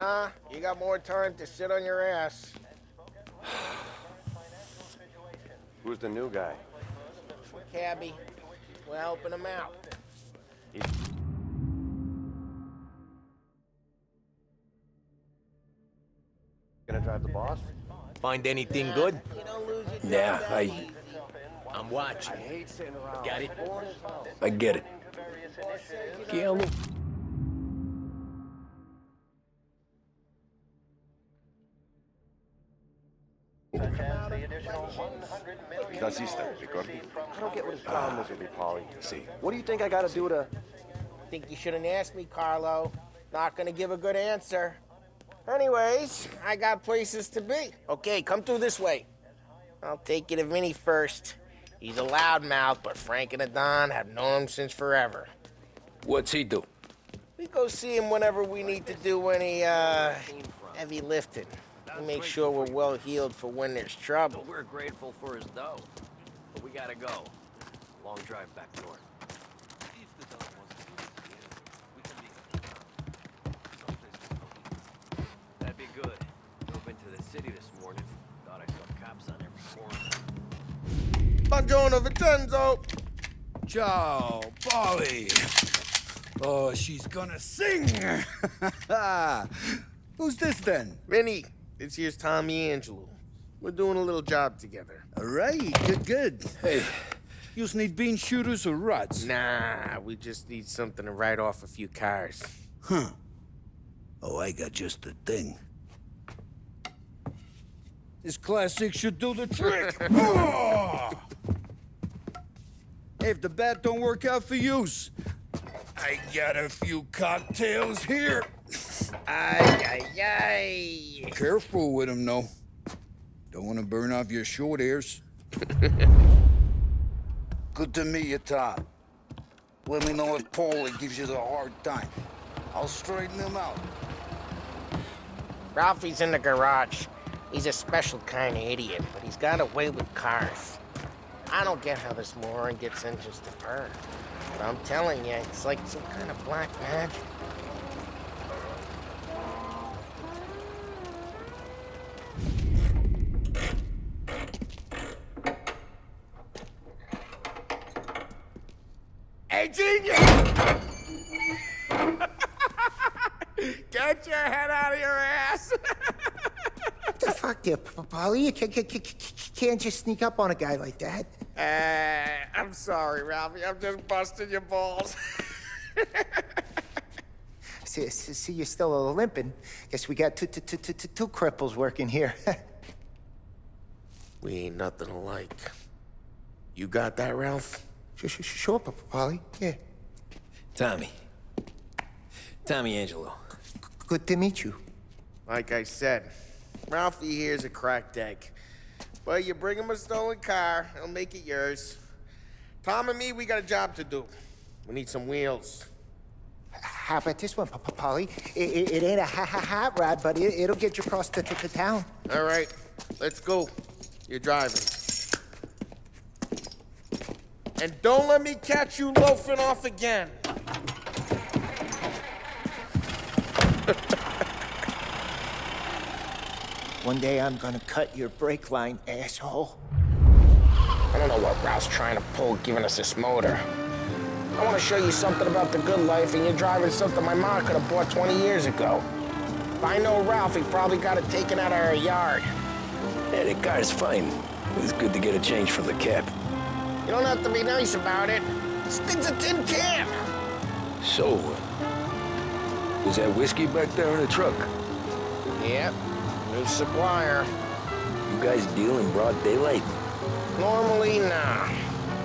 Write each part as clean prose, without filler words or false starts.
You got more time to sit on your ass. Who's the new guy? Cabby, we're helping him out. He's gonna drive the boss? Find anything good? You don't lose your Nah, job that easy. I'm watching. I hate sitting around. Got it? I get it. Guillermo. Da sister, ricordi? I don't get what his problem is with me, Paulie. See, what do you think I gotta do to... Think you shouldn't ask me, Carlo. Not gonna give a good answer. Anyways, I got places to be. Okay, come through this way. I'll take you to Vinny first. He's a loudmouth, but Frank and the Don have known him since forever. What's he do? We go see him whenever we need to do any, heavy lifting. We make sure we're well healed for when there's trouble. We're grateful for his dough, but we gotta go. Long drive back north. That'd be good. Drove into the city this morning. Thought I saw cops on every corner. Buongiorno, Vincenzo! Ciao, Polly. Oh, she's gonna sing. Who's this then? Vinny, this here's Tommy Angelo. We're doing a little job together. All right, good. Hey, you need bean shooters or rods? Nah, we just need something to write off a few cars. Huh. Oh, I got just the thing. This classic should do the trick. Oh! Hey, if the bat don't work out for yous, I got a few cocktails here. Ay. Careful with them, though. Don't want to burn off your short hairs. Good to meet you, Tom. Let me know if Paulie gives you the hard time. I'll straighten him out. Ralphie's in the garage. He's a special kind of idiot, but he's got a way with cars. I don't get how this moron gets engines to burn. But I'm telling you, it's like some kind of black magic. Hey, genius! Get your head out of your ass! What the fuck there, Polly? You can't just sneak up on a guy like that. I'm sorry, Ralphie. I'm just busting your balls. See, you're still limping. Guess we got two cripples working here. We ain't nothing alike. You got that, Ralph? Sure, Polly. Yeah. Tommy Angelo. Good to meet you. Like I said, Ralphie here's a cracked egg. But you bring him a stolen car, he'll make it yours. Tom and me, we got a job to do. We need some wheels. How about this one, Polly? It ain't a hot rod, but it'll get you across to town. All right, let's go. You're driving. And don't let me catch you loafing off again. One day I'm gonna cut your brake line, asshole. I don't know what Ralph's trying to pull giving us this motor. I want to show you something about the good life, and you're driving something my mom could have bought 20 years ago. If I know Ralph, he probably got it taken out of our yard. Yeah, the car's fine. It's good to get a change from the cab. You don't have to be nice about it. This thing's a tin can. So, was that whiskey back there in the truck? Yep, new supplier. You guys deal in broad daylight? Normally, nah.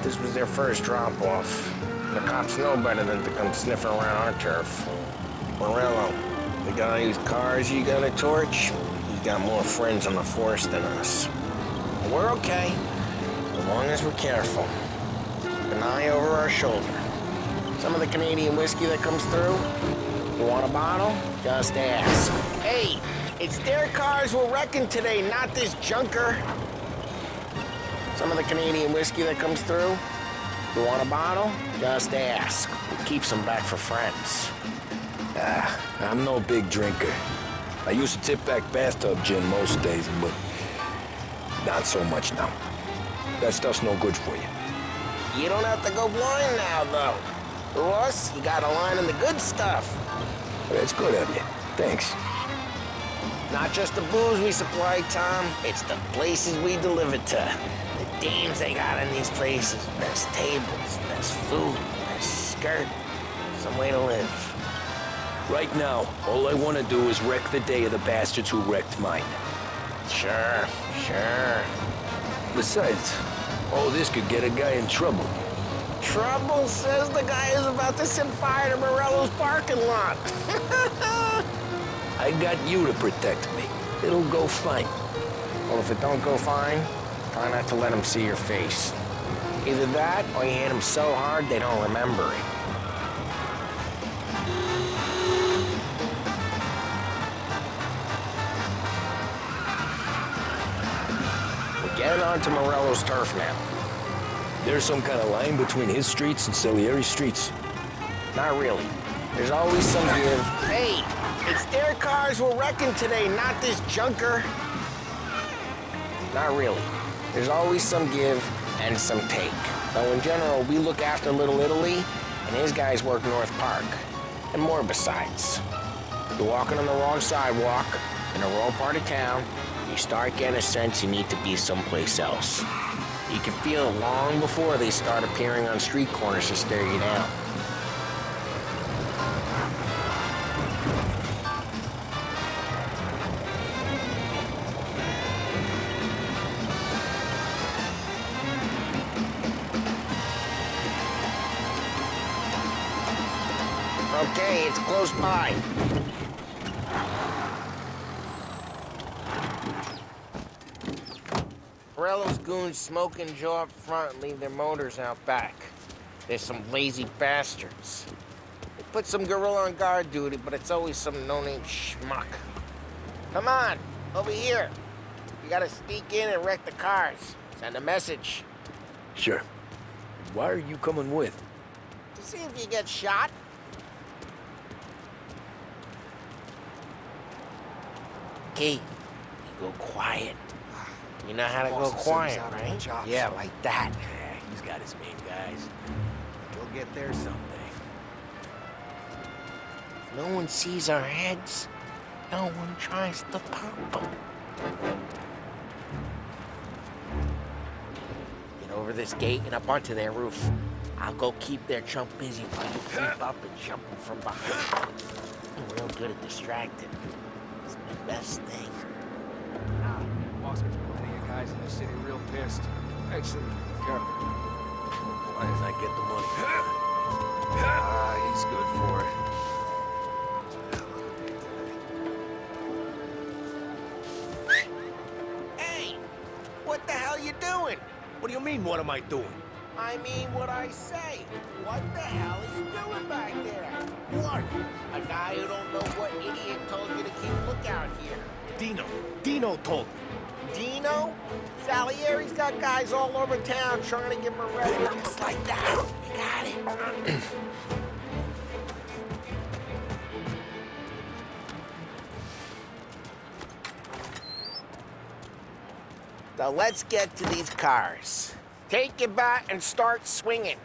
This was their first drop-off. The cops know better than to come sniffing around our turf. Morello, the guy whose cars you gonna torch, he's got more friends on the force than us. But we're okay, as long as we're careful. Keep an eye over our shoulder. Some of the Canadian whiskey that comes through, you want a bottle? Just ask. Hey, it's their cars we're wrecking today, not this junker. Some of the Canadian whiskey that comes through, you want a bottle? Just ask. It keeps them back for friends. I'm no big drinker. I used to tip back bathtub gin most days, but not so much now. That stuff's no good for you. You don't have to go blind now, though. Ross, you got a line in the good stuff. That's good of you. Thanks. Not just the booze we supply, Tom. It's the places we deliver to. The dames they got in these places. Best tables, best food, best skirt. Some way to live. Right now, all I want to do is wreck the day of the bastards who wrecked mine. Sure. Besides, all this could get a guy in trouble. Trouble, says the guy who's about to set fire to Morello's parking lot. I got you to protect me. It'll go fine. Well, if it don't go fine, try not to let them see your face. Either that, or you hit them so hard they don't remember it. We're getting onto Morello's turf now. There's some kind of line between his streets and Salieri's streets. Not really. There's always some give. Hey, it's their cars we're wrecking today, not this junker. Not really. There's always some give and some take. Though in general, we look after Little Italy, and his guys work North Park. And more besides. You're walking on the wrong sidewalk, in the wrong part of town, you start getting a sense you need to be someplace else. You can feel it long before they start appearing on street corners to stare you down. Okay, it's close by. Morello's goons smoke and jaw up front and leave their motors out back. They're some lazy bastards. They put some gorilla on guard duty, but it's always some no-name schmuck. Come on, over here. You gotta sneak in and wreck the cars. Send a message. Sure. Why are you coming with? To see if you get shot. Key, you go quiet. You know how to go quiet, right? Yeah, like that. Yeah, he's got his main guys. He'll get there someday. If no one sees our heads, no one tries to pop them. Get over this gate and up onto their roof. I'll go keep their chump busy while you creep up and jump them from behind. You're real good at distracting. It's the best thing. Boss gets plenty of guys in the city real pissed. Actually, careful. As long as I get the money. He's good for it. Hey! What the hell you doing? What do you mean, what am I doing? I mean what I say. What the hell are you doing back there? What? A guy who don't know what idiot told you to keep lookout here. Dino told me. Dino? Salieri's got guys all over town trying to get Morello just like that. You got it. So let's get to these cars. Take your bat and start swinging.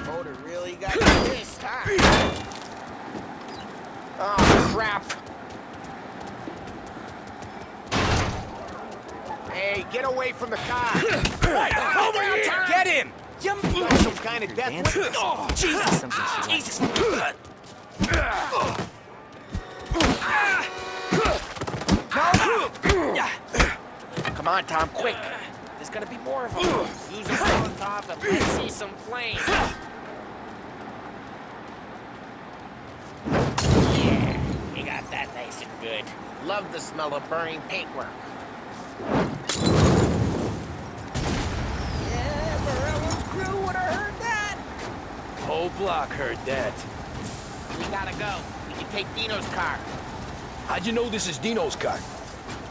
Motor really got pissed, huh? Oh, crap. Hey, get away from the car. Over here! Get him! You got some kind of death wish? Oh, Jesus! Jesus! Come on, Tom, quick. There's gonna be more of them. Use them on top and let's see some flames. Yeah, you got that nice and good. Love the smell of burning paintwork. Yeah, Morello's crew would have heard that. Whole block heard that. We gotta go. We can take Dino's car. How'd you know this is Dino's car?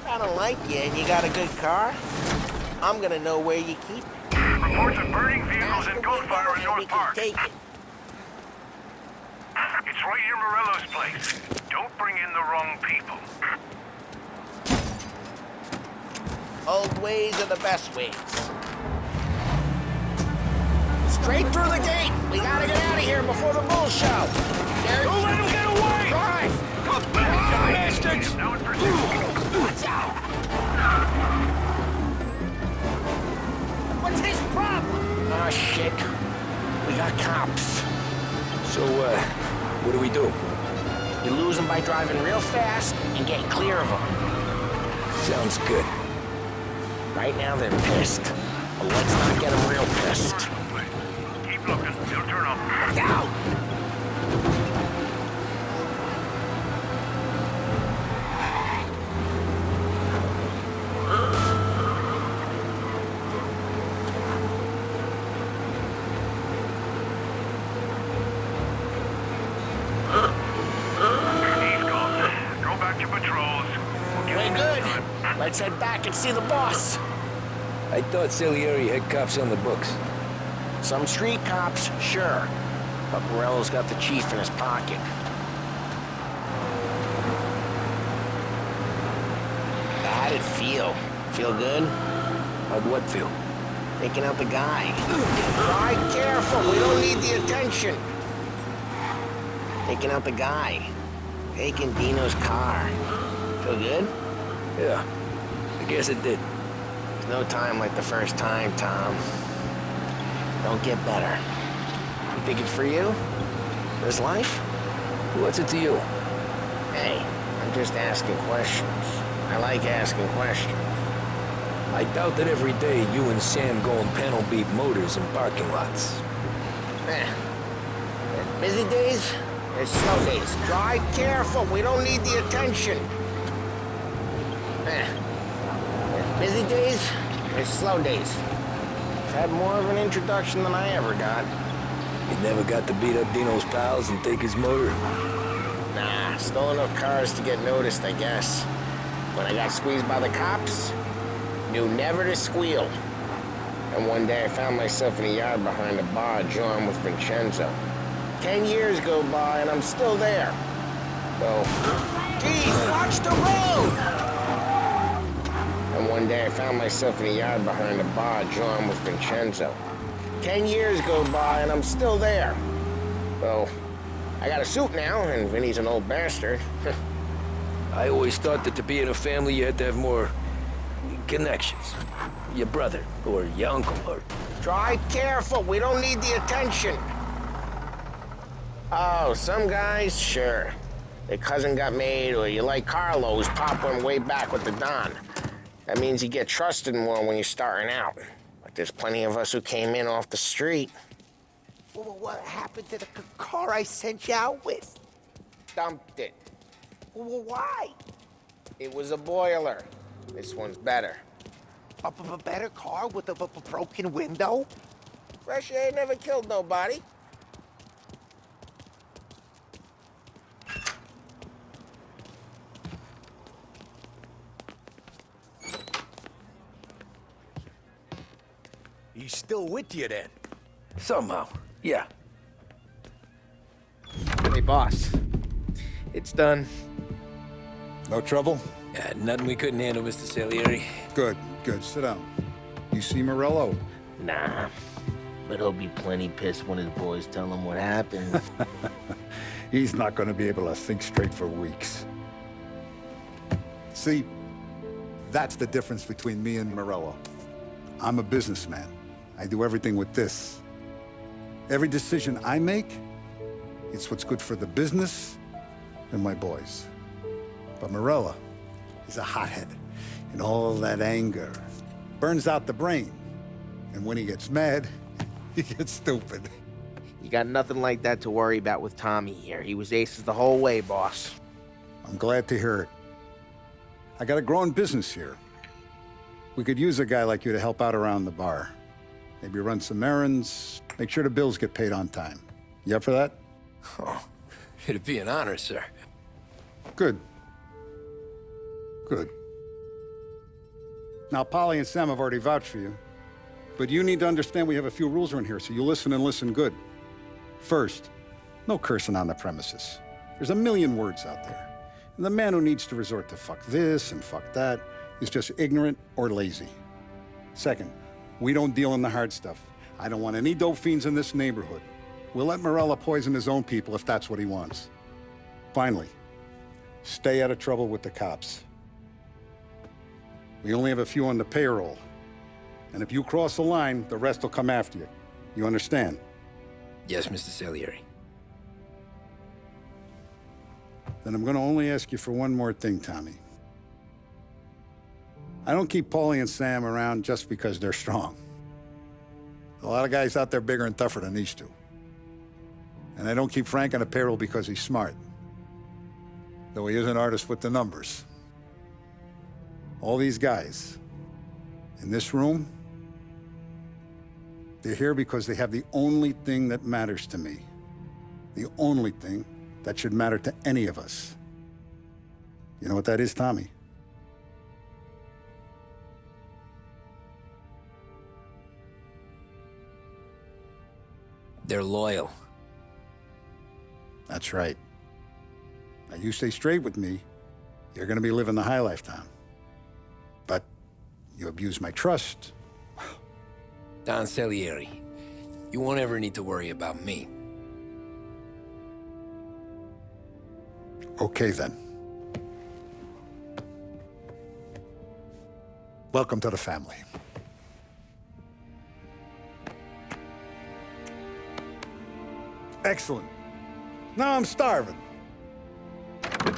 I don't like you and you got a good car. I'm gonna know where you keep it. Reports of burning vehicles and gunfire in North Park. Take it. It's right near Morello's place. Don't bring in the wrong people. Old ways are the best ways. Straight through the gate. We gotta get out of here before the bull show. Don't let him get away! Drive! Bastards! Now in pursuit. Watch out! What's his problem? Oh, shit. We got cops. So, what do we do? You lose them by driving real fast and get clear of them. Sounds good. Right now they're pissed, but let's not get them real pissed. Keep looking. They'll turn up. Look out! He's gone. Go back to patrols. We'll give Way you good. time. Let's head back and see the boss. I thought Salieri had cops on the books. Some street cops, sure. But Morello's got the chief in his pocket. How'd it feel? Feel good? How'd what feel? Taking out the guy. Be careful, we don't need the attention. Taking out the guy. Taking Dino's car. Feel good? Yeah, I guess it did. There's no time like the first time, Tom. Don't get better. You think it's for you? This life? What's it to you? Hey, I'm just asking questions. I like asking questions. I doubt that every day you and Sam go and panel beat motors in parking lots. There's busy days, there's slow days. Drive careful, we don't need the attention. There's busy days, there's slow days. I've had more of an introduction than I ever got. You never got to beat up Dino's pals and take his motor? Nah, stole enough cars to get noticed, I guess. When I got squeezed by the cops, knew never to squeal. And one day I found myself in a yard behind a bar joined with Vincenzo. 10 years go by and I'm still there. So, geez, watch the road! And one day I found myself in a yard behind a bar joined with Vincenzo. 10 years go by and I'm still there. So, I got a suit now, and Vinny's an old bastard. I always thought that to be in a family you had to have more connections. Your brother, or your uncle, or... Drive careful, we don't need the attention. Oh, some guys, sure. Their cousin got made, or you like Carlos, pop one way back with the Don. That means you get trusted more when you're starting out. But there's plenty of us who came in off the street. Well, what happened to the car I sent you out with? Dumped it. Well, why? It was a boiler. This one's better. A better car with a broken window? Fresh air never killed nobody. He's still with you then? Somehow, yeah. Hey, boss. It's done. No trouble? Yeah, nothing we couldn't handle, Mr. Salieri. Good, good. Sit down. You see Morello? Nah, but he'll be plenty pissed when his boys tell him what happened. He's not going to be able to think straight for weeks. See, that's the difference between me and Morello. I'm a businessman. I do everything with this. Every decision I make, it's what's good for the business and my boys. But Morello, he's a hothead. And all that anger burns out the brain. And when he gets mad, he gets stupid. You got nothing like that to worry about with Tommy here. He was aces the whole way, boss. I'm glad to hear it. I got a growing business here. We could use a guy like you to help out around the bar. Maybe run some errands, make sure the bills get paid on time. You up for that? Oh, it'd be an honor, sir. Good. Good. Now, Polly and Sam have already vouched for you, But you need to understand we have a few rules around here, so you listen and listen good. First, no cursing on the premises. There's a million words out there. And the man who needs to resort to fuck this and fuck that is just ignorant or lazy. Second, we don't deal in the hard stuff. I don't want any dope fiends in this neighborhood. We'll let Morella poison his own people if that's what he wants. Finally, stay out of trouble with the cops. We only have a few on the payroll. And if you cross the line, the rest will come after you. You understand? Yes, Mr. Salieri. Then I'm gonna only ask you for one more thing, Tommy. I don't keep Paulie and Sam around just because they're strong. A lot of guys out there bigger and tougher than these two. And I don't keep Frank on the payroll because he's smart. Though he is an artist with the numbers. All these guys in this room, they're here because they have the only thing that matters to me. The only thing that should matter to any of us. You know what that is, Tommy? They're loyal. That's right. Now, you stay straight with me, you're gonna be living the high life, Tom. But you abuse my trust. Don Salieri, you won't ever need to worry about me. Okay, then. Welcome to the family. Excellent. Now I'm starving.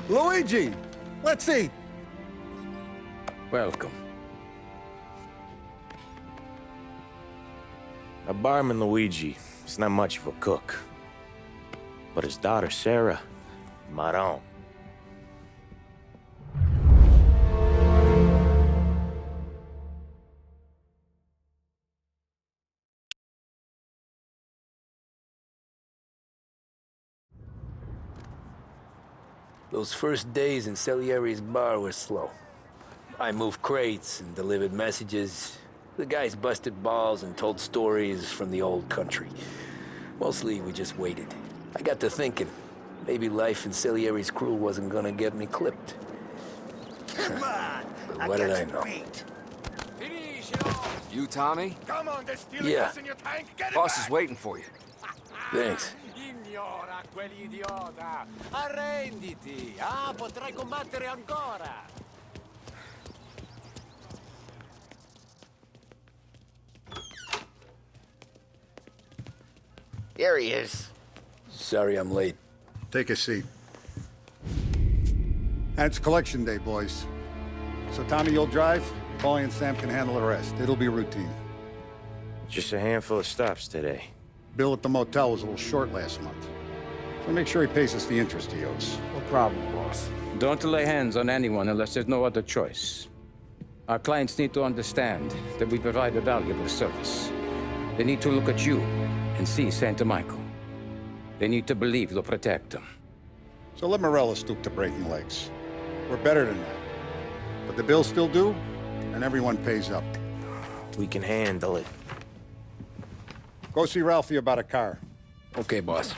Luigi, let's eat. Welcome. A barman Luigi is not much of a cook. But his daughter Sarah, Maron. Those first days in Salieri's bar were slow. I moved crates and delivered messages. The guys busted balls and told stories from the old country. Mostly, we just waited. I got to thinking, maybe life in Salieri's crew wasn't gonna get me clipped. Come on! But what did I know? You, Tommy? Come on, there's steel Yeah. gas in your tank. Get it Boss back. is waiting for you. Thanks. Ignora quell'idiota! Arrenditi! Ah, potrai combattere ancora! There he is. Sorry I'm late. Take a seat. And it's collection day, boys. So Tommy, you'll drive. Paulie and Sam can handle the rest. It'll be routine. Just a handful of stops today. Bill at the motel was a little short last month. So make sure he pays us the interest he owes. No problem, boss. Don't lay hands on anyone unless there's no other choice. Our clients need to understand that we provide a valuable service. They need to look at you and see Santa Michael. They need to believe you'll protect them. So let Morella stoop to breaking legs. We're better than that. But the bills still due, and everyone pays up. We can handle it. Go see Ralphie about a car. Okay, boss.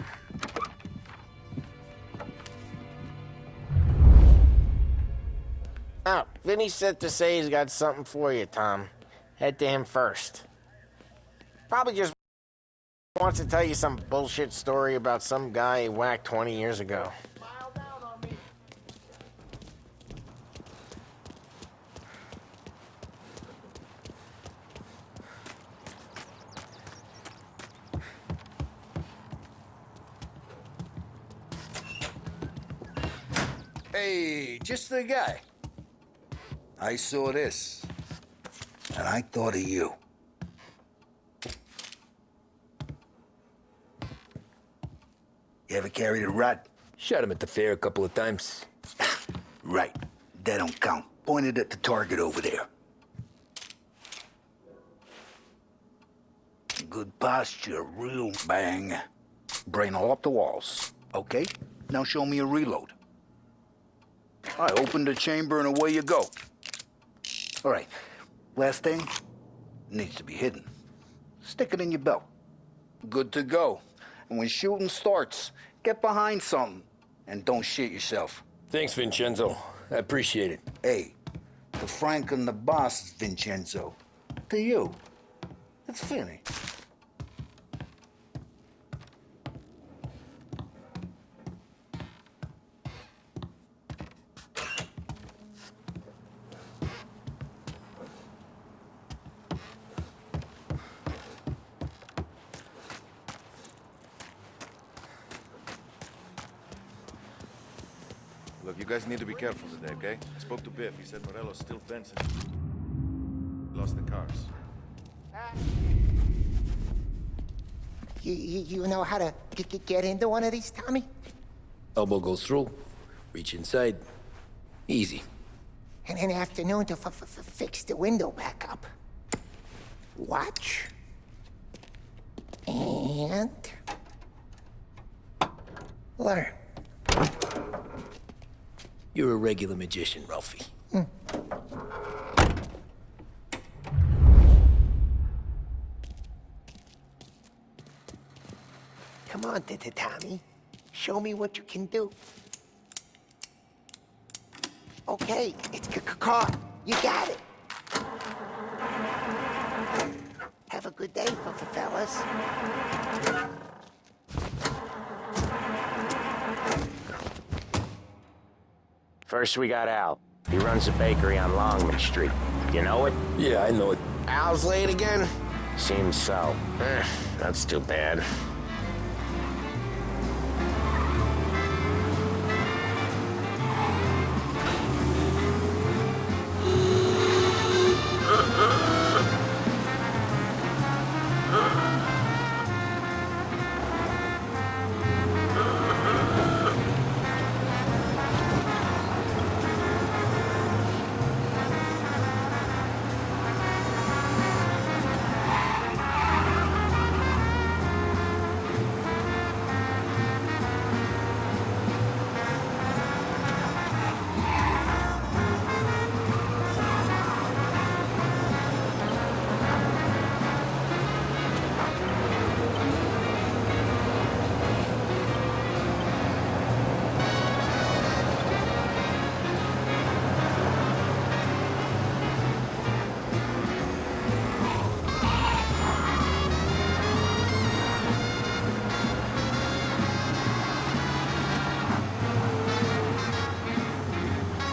Oh, Vinny said to say he's got something for you, Tom. Head to him first. Probably just wants to tell you some bullshit story about some guy he whacked 20 years ago. Hey, just the guy. I saw this, and I thought of you. You ever carried a rat? Shot him at the fair a couple of times. Right. That don't count. Pointed at the target over there. Good posture, real bang. Brain all up the walls. Okay? Now show me a reload. I opened the chamber and away you go. All right. Last thing needs to be hidden. Stick it in your belt. Good to go. And when shooting starts, get behind something and don't shit yourself. Thanks, Vincenzo. I appreciate it. Hey, to Frank and the boss, Vincenzo. To you, it's Vinny. Look, you guys need to be careful today, okay? I spoke to Biff. He said Morello's still fencing. Lost the cars. You know how to get into one of these, Tommy? Elbow goes through, reach inside. Easy. And an afternoon to fix the window back up. Watch. And... learn. You're a regular magician, Ralphie. Come on, Tommy. Show me what you can do. Okay, it's caught. You got it. Have a good day, fellas. First, we got Al. He runs a bakery on Longman Street. You know it? Yeah, I know it. Al's late again? Seems so. That's too bad.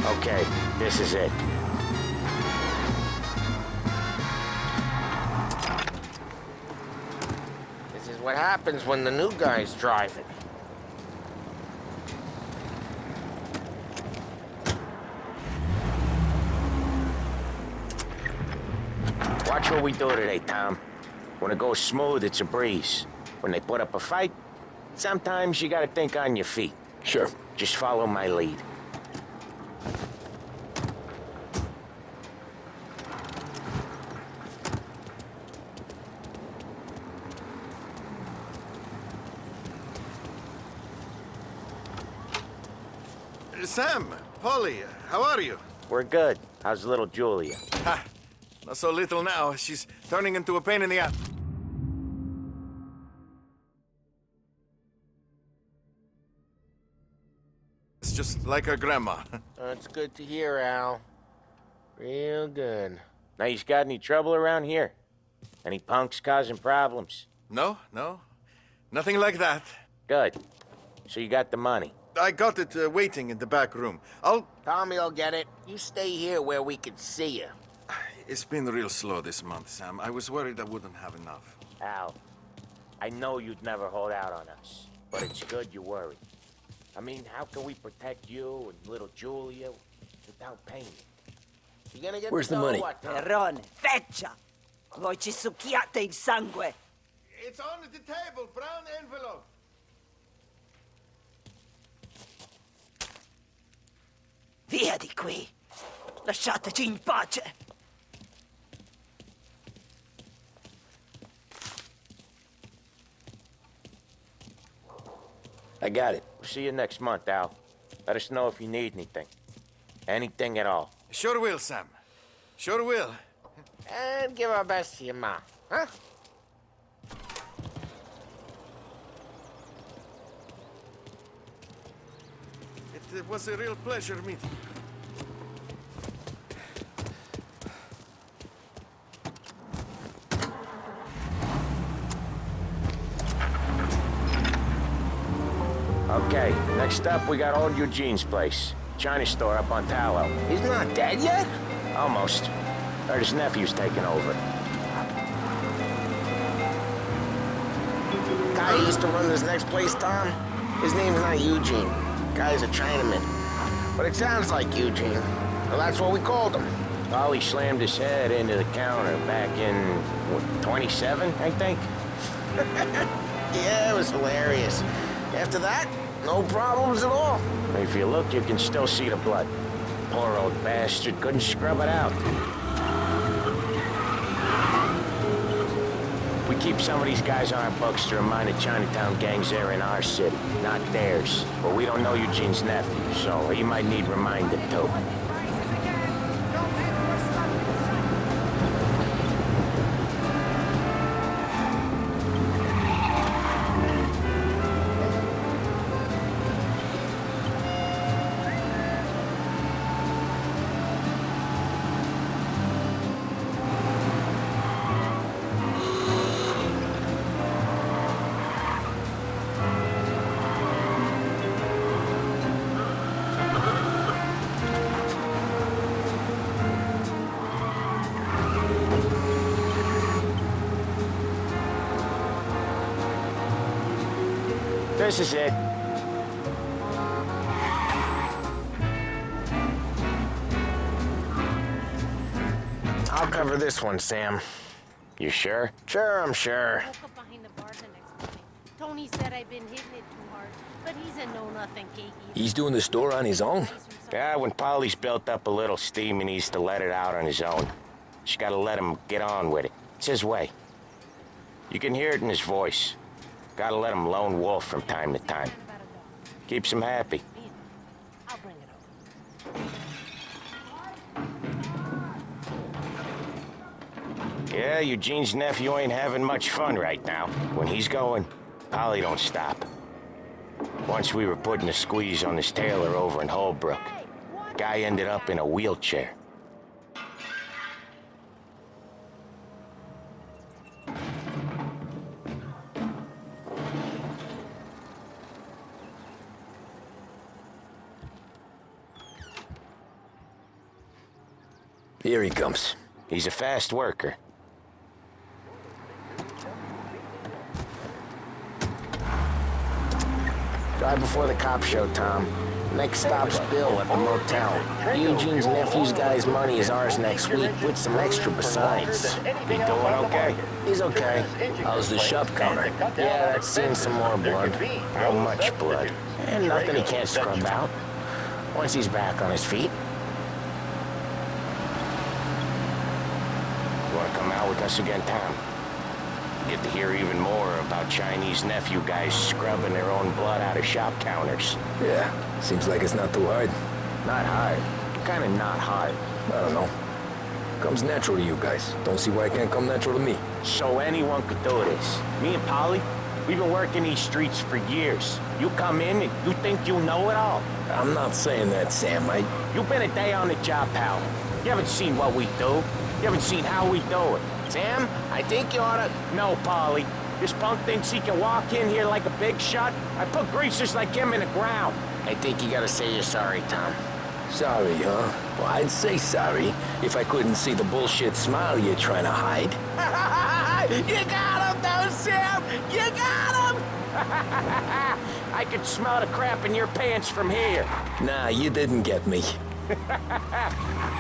Okay, this is it. This is what happens when the new guy's driving. Watch what we do today, Tom. When it goes smooth, it's a breeze. When they put up a fight, sometimes you gotta think on your feet. Sure. Just follow my lead. Sam, Polly, how are you? We're good. How's little Julia? Ha! Not so little now. She's turning into a pain in the ass. It's just like her grandma. That's good to hear, Al. Real good. Now, you got any trouble around here? Any punks causing problems? No, no. Nothing like that. Good. So you got the money? I got it waiting in the back room. Tommy'll get it. You stay here where we can see you. It's been real slow this month, Sam. I was worried I wouldn't have enough. Al, I know you'd never hold out on us, but it's good you worry. I mean, how can we protect you and little Julia without pain? You gonna get Where's the money? Perrone, feccia! Voi ci succhiate il sangue! It's on the table, brown envelope. Via di qui! Lasciateci in pace! I got it. We'll see you next month, Al. Let us know if you need anything. Anything at all. Sure will, Sam. Sure will. And give our best to your mom, huh? It was a real pleasure meeting you. Okay, next up we got old Eugene's place. China store up on Tallow. He's not dead yet? Almost. Heard his nephew's taking over. Guy who used to run this next place, Tom? His name's not Eugene. Guy's a Chinaman. But it sounds like Eugene. Well, that's what we called him. Ollie slammed his head into the counter back in, what, 27, I think? Yeah, it was hilarious. After that, no problems at all. If you look, you can still see the blood. Poor old bastard couldn't scrub it out. We keep some of these guys on our books to remind the Chinatown gangs they're in our city, not theirs. But we don't know Eugene's nephew, so he might need reminded too. This is it. I'll cover this one, Sam. You sure? Sure, I'm sure. Woke up behind the bar the next morning. Tony said I've been hitting it too hard, but he's a know-nothing cakey. He's doing the store on his own? Yeah, when Polly's built up a little steam, he needs to let it out on his own. Just gotta let him get on with it. It's his way. You can hear it in his voice. Gotta let him lone wolf from time to time. Keeps him happy. I'll bring it over. Yeah, Eugene's nephew ain't having much fun right now. When he's going, Polly don't stop. Once we were putting a squeeze on this tailor over in Holbrook. Guy ended up in a wheelchair. Here he comes. He's a fast worker. Drive before the cop show, Tom. Next stop's Bill at the motel. Eugene's nephew's guy's money is ours next week, with some extra besides. He doing okay? He's okay. How's the shop counter? Yeah, that's seen some more blood. How much blood? And nothing he can't scrub out. Once he's back on his feet. You wanna come out with us again, Tom? Get to hear even more about Chinese nephew guys scrubbing their own blood out of shop counters. Yeah, seems like it's not too hard. Not hard. Kinda not hard. I don't know. Comes natural to you guys. Don't see why it can't come natural to me. So anyone could do this. Me and Polly, we've been working these streets for years. You come in and you think you know it all. I'm not saying that, Sam. You've been a day on the job, pal. You haven't seen what we do. You haven't seen how we do it. Sam, I think you oughta... No, Polly. This punk thinks he can walk in here like a big shot. I put greasers like him in the ground. I think you gotta say you're sorry, Tom. Sorry, huh? Well, I'd say sorry if I couldn't see the bullshit smile you're trying to hide. You got him, though, Sam! You got him! I could smell the crap in your pants from here. Nah, you didn't get me.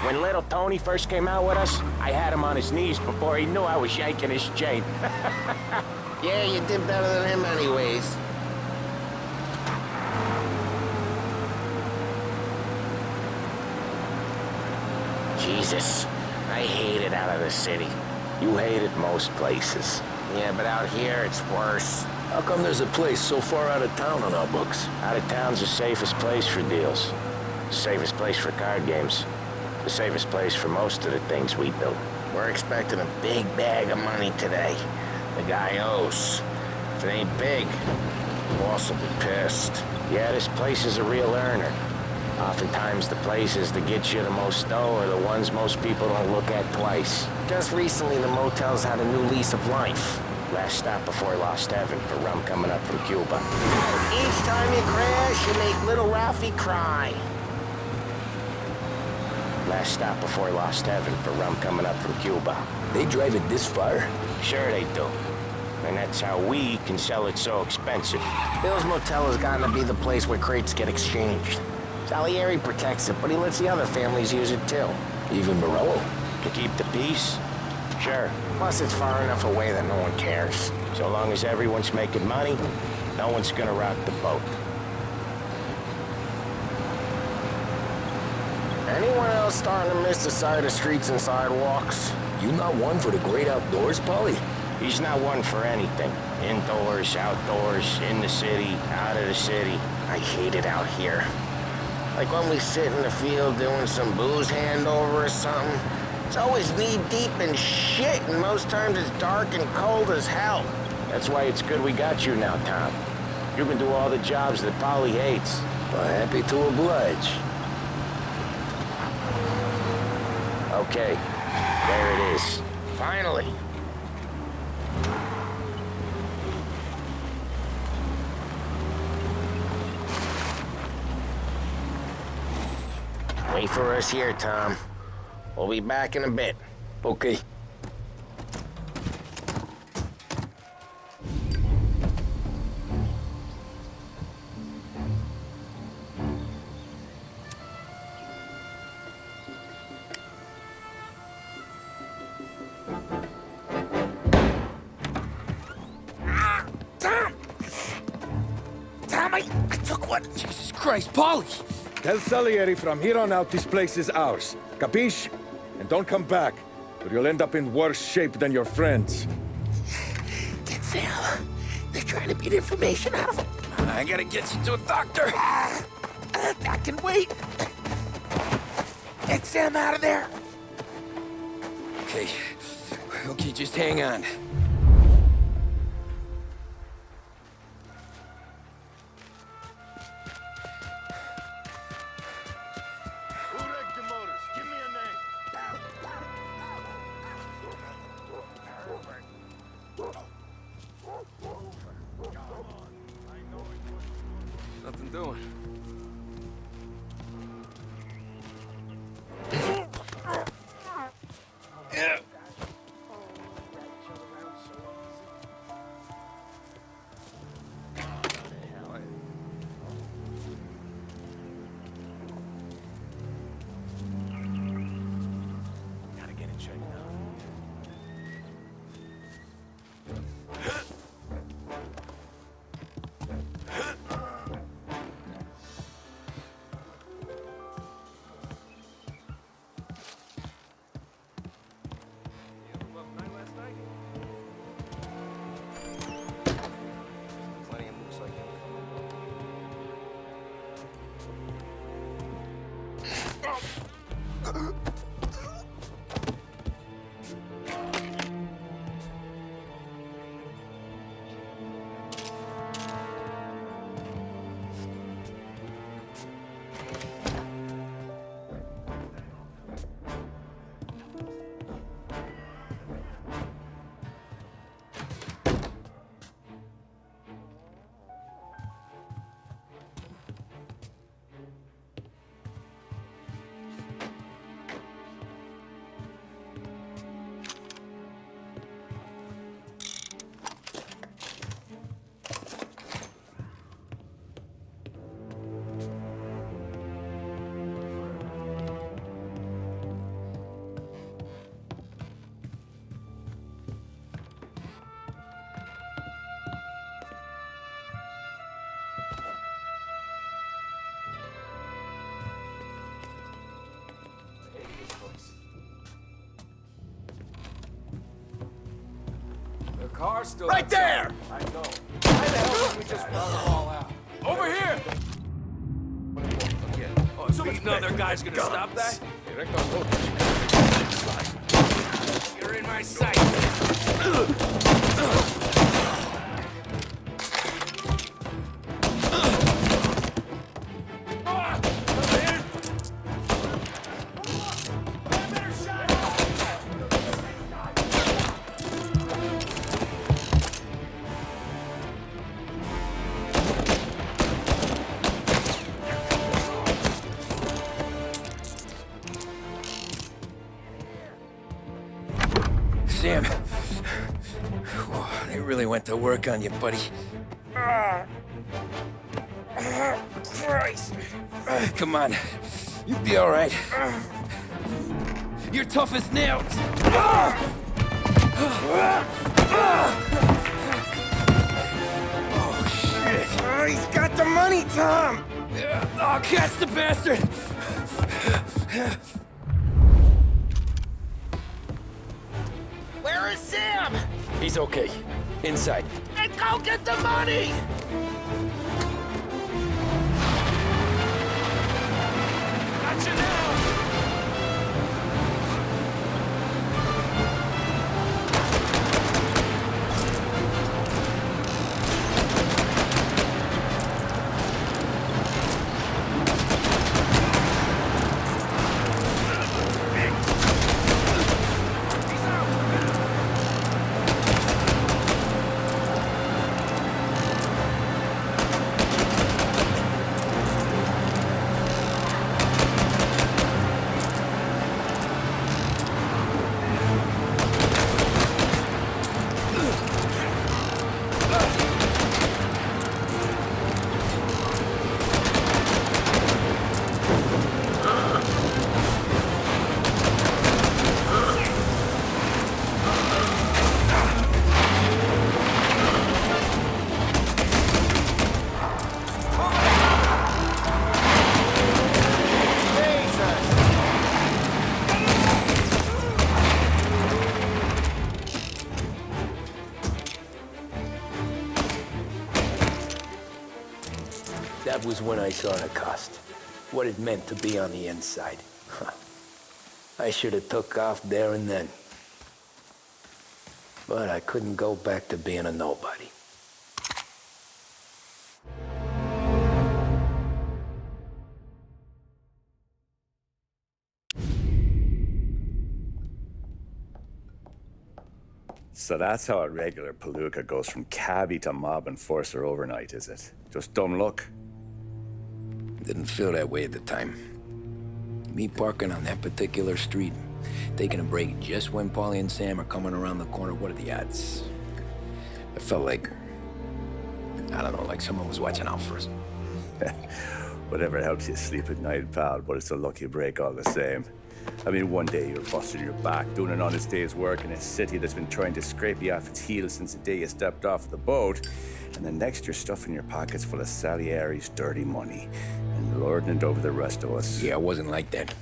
When little Tony first came out with us, I had him on his knees before he knew I was yanking his chain. Yeah, you did better than him anyways. Jesus, I hate it out of the city. You hate it most places. Yeah, but out here, it's worse. How come there's a place so far out of town on our books? Out of town's the safest place for deals. The safest place for card games. The safest place for most of the things we do. We're expecting a big bag of money today. The guy owes. If it ain't big, the boss will be pissed. Yeah, this place is a real earner. Oftentimes, the places that get you the most dough are the ones most people don't look at twice. Just recently, the motel's had a new lease of life. Last stop before Lost Heaven for rum coming up from Cuba. Each time you crash, you make little Ralphie cry. Last stop before Lost Heaven for rum coming up from Cuba. They drive it this far? Sure they do. And that's how we can sell it so expensive. Bill's Motel has gotten to be the place where crates get exchanged. Salieri protects it, but he lets the other families use it too. Even Morello? To keep the peace? Sure. Plus, it's far enough away that no one cares. So long as everyone's making money, no one's gonna rock the boat. Anyone else starting to miss the side of streets and sidewalks? You not one for the great outdoors, Polly? He's not one for anything. Indoors, outdoors, in the city, out of the city. I hate it out here. Like when we sit in the field doing some booze handover or something. It's always knee-deep in shit, and most times it's dark and cold as hell. That's why it's good we got you now, Tom. You can do all the jobs that Polly hates. Well, happy to oblige. Okay, there it is. Finally. Wait for us here, Tom. We'll be back in a bit. Okay. Tom, I took one. Jesus Christ, Polly! Tell Salieri from here on out this place is ours. Capiche? And don't come back, or you'll end up in worse shape than your friends. Get Sal. They're trying to beat information out of him. I gotta get you to a doctor. I can wait. Get Sam out of there. Okay. Okay, just hang on. Nothing doing. Yeah. Gotta get it checked out. The car's still Right there! I know. Why the hell did we just run it all out? Over here! Oh, so no other guy's gonna stop that? You're in my sight. went to work on you, buddy. Christ. Come on. You'll be all right. You're tough as nails. Oh, shit. Oh, he's got the money, Tom. Oh, catch the bastard. Where is Sam? He's okay. Inside. And go get the money! Got you now! That was when I saw the cost. What it meant to be on the inside. I should have took off there and then. But I couldn't go back to being a nobody. So that's how a regular palooka goes from cabbie to mob enforcer overnight, is it? Just dumb luck? Didn't feel that way at the time. Me parking on that particular street, taking a break just when Paulie and Sam are coming around the corner, what are the odds? I felt like, I don't know, like someone was watching out for us. Whatever helps you sleep at night, pal, but it's a lucky break all the same. I mean, one day you're busting your back, doing an honest day's work in a city that's been trying to scrape you off its heels since the day you stepped off the boat, and the next you're stuffing your pockets full of Salieri's dirty money and lording it over the rest of us. Yeah, it wasn't like that.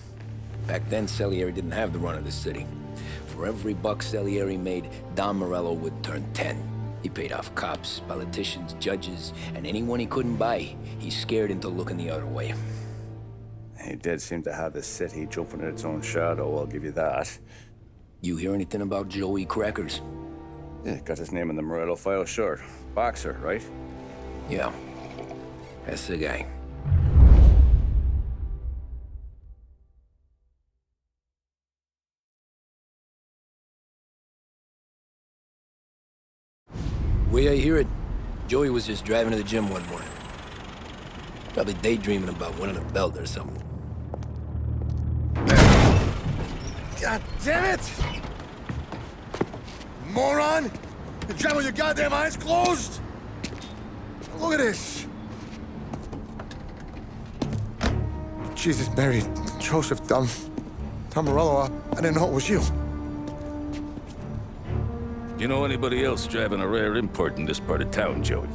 Back then, Salieri didn't have the run of the city. For every buck Salieri made, Don Morello would turn 10. He paid off cops, politicians, judges, and anyone he couldn't buy, he scared into looking the other way. He did seem to have the city jumping at its own shadow, I'll give you that. You hear anything about Joey Crackers? Yeah, got his name in the Morello file, sure. Boxer, right? Yeah, that's the guy. Way I hear it, Joey was just driving to the gym one morning. Probably daydreaming about winning a belt or something. God damn it! Moron! You drive with your goddamn eyes closed? Look at this! Jesus, Mary, Joseph, Tom Morello, I didn't know it was you. You know anybody else driving a rare import in this part of town, Joey?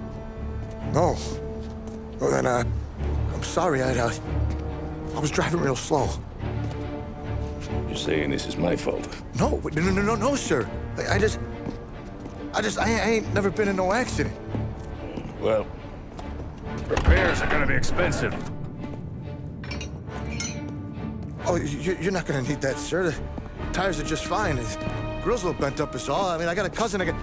No. Well, then, I'm sorry, I was driving real slow. You're saying this is my fault? No, sir. I ain't never been in no accident. Well, repairs are gonna be expensive. Oh, you're not gonna need that, sir. The tires are just fine. The grill's a little bent up is all. I mean, I got a cousin I can...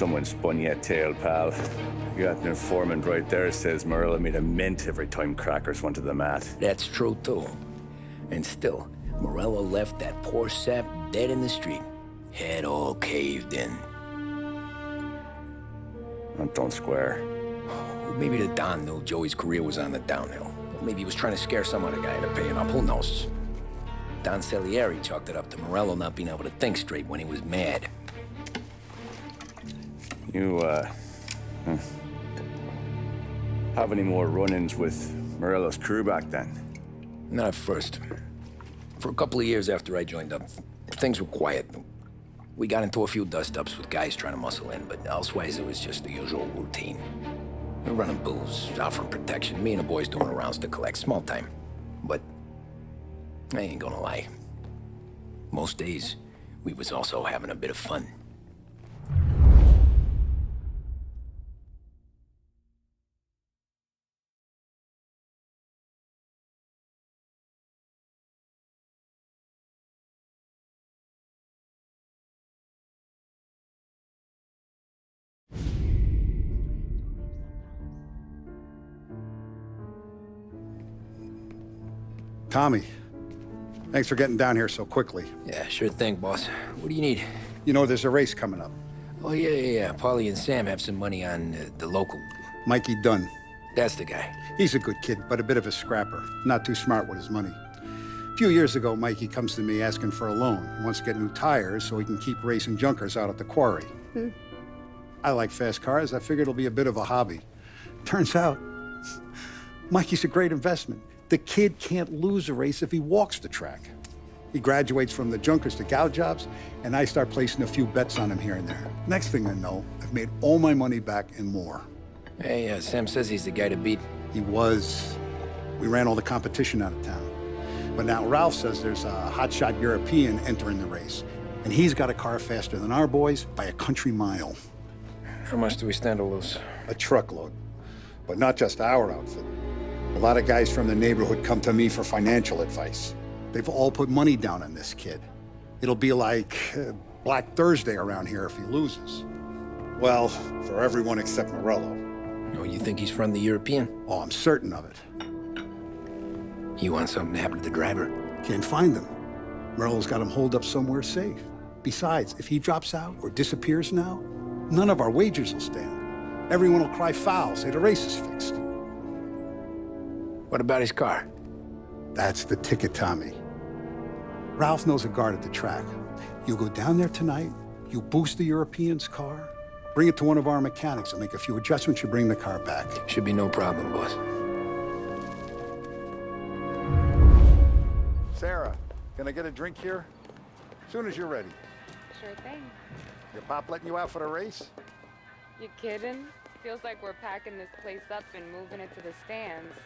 Someone spun you a tale, pal. You got an informant right there says Morello made a mint every time crackers went to the mat. That's true, too. And still, Morello left that poor sap dead in the street. Head all caved in. That don't square. Maybe the Don knew Joey's career was on the downhill. Maybe he was trying to scare some other guy into paying up. Who knows? Don Salieri chalked it up to Morello not being able to think straight when he was mad. You, have any more run-ins with Morello's crew back then? Not at first. For a couple of years after I joined up, things were quiet. We got into a few dust-ups with guys trying to muscle in, but elsewise it was just the usual routine. We're running booze, offering protection, me and the boys doing the rounds to collect, small time. But I ain't gonna lie. Most days, we was also having a bit of fun. Tommy, thanks for getting down here so quickly. Yeah, sure thing, boss. What do you need? You know, there's a race coming up. Oh, yeah. Paulie and Sam have some money on the local. Mikey Dunn. That's the guy. He's a good kid, but a bit of a scrapper. Not too smart with his money. A few years ago, Mikey comes to me asking for a loan. He wants to get new tires so he can keep racing junkers out at the quarry. I like fast cars. I figured it'll be a bit of a hobby. Turns out, Mikey's a great investment. The kid can't lose a race if he walks the track. He graduates from the junkers to gal jobs, and I start placing a few bets on him here and there. Next thing I know, I've made all my money back and more. Hey, Sam says he's the guy to beat. He was. We ran all the competition out of town. But now Ralph says there's a hotshot European entering the race, and he's got a car faster than our boys by a country mile. How much do we stand to lose? A truckload. But not just our outfit. A lot of guys from the neighborhood come to me for financial advice. They've all put money down on this kid. It'll be like Black Thursday around here if he loses. Well, for everyone except Morello. Oh, you think he's from the European? Oh, I'm certain of it. You want something to happen to the driver? Can't find him. Morello's got him holed up somewhere safe. Besides, if he drops out or disappears now, none of our wagers will stand. Everyone will cry foul, say the race is fixed. What about his car? That's the ticket, Tommy. Ralph knows a guard at the track. You go down there tonight, you boost the European's car, bring it to one of our mechanics, and make a few adjustments, you bring the car back. Should be no problem, boss. Sarah, can I get a drink here? As soon as you're ready. Sure thing. Your pop letting you out for the race? You kidding? Feels like we're packing this place up and moving it to the stands.